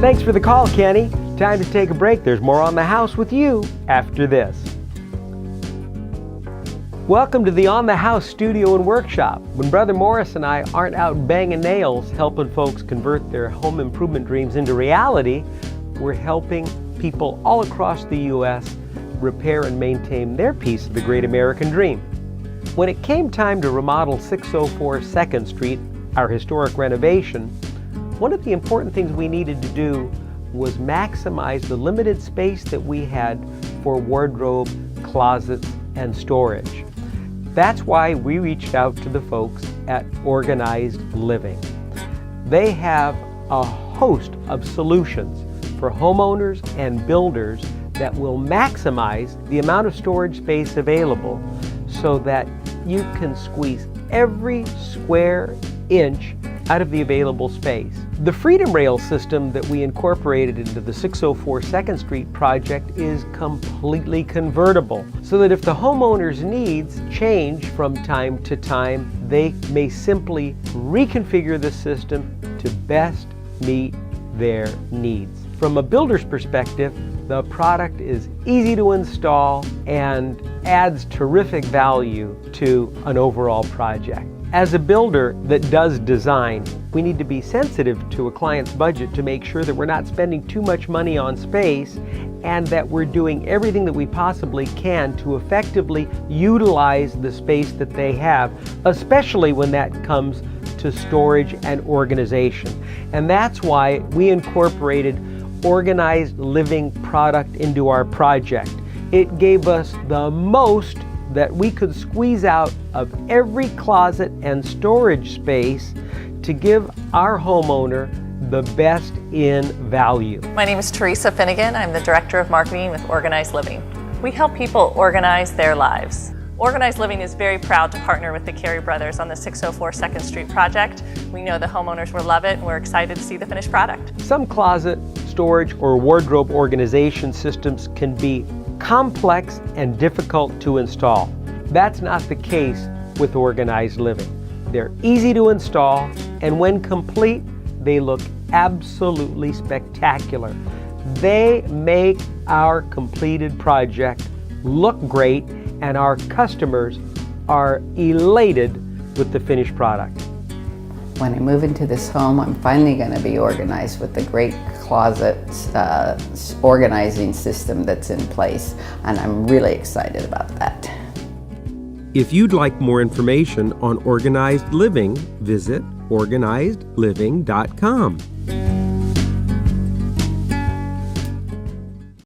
Thanks for the call, Kenny. Time to take a break. There's more on the house with you after this. Welcome to the On the House studio and workshop. When Brother Morris and I aren't out banging nails helping folks convert their home improvement dreams into reality, we're helping people all across the U.S. repair and maintain their piece of the great American dream. When it came time to remodel 604 Second Street, our historic renovation, one of the important things we needed to do was maximize the limited space that we had for wardrobe, closets, and storage. That's why we reached out to the folks at Organized Living. They have a host of solutions for homeowners and builders that will maximize the amount of storage space available so that you can squeeze every square inch out of the available space. The Freedom Rail system that we incorporated into the 604 Second Street project is completely convertible, so that if the homeowner's needs change from time to time, they may simply reconfigure the system to best meet their needs. From a builder's perspective, the product is easy to install and adds terrific value to an overall project. As a builder that does design, we need to be sensitive to a client's budget to make sure that we're not spending too much money on space and that we're doing everything that we possibly can to effectively utilize the space that they have, especially when that comes to storage and organization. And that's why we incorporated Organized Living product into our project. It gave us the most that we could squeeze out of every closet and storage space to give our homeowner the best in value. My name is Teresa Finnegan. I'm the Director of Marketing with Organized Living. We help people organize their lives. Organized Living is very proud to partner with the Carey Brothers on the 604 Second Street project. We know the homeowners will love it, and we're excited to see the finished product. Some closet, storage, or wardrobe organization systems can be complex and difficult to install. That's not the case with Organized Living. They're easy to install, and when complete, they look absolutely spectacular. They make our completed project look great, and our customers are elated with the finished product. When I move into this home, I'm finally going to be organized with the great closet organizing system that's in place, and I'm really excited about that. If you'd like more information on Organized Living, visit organizedliving.com.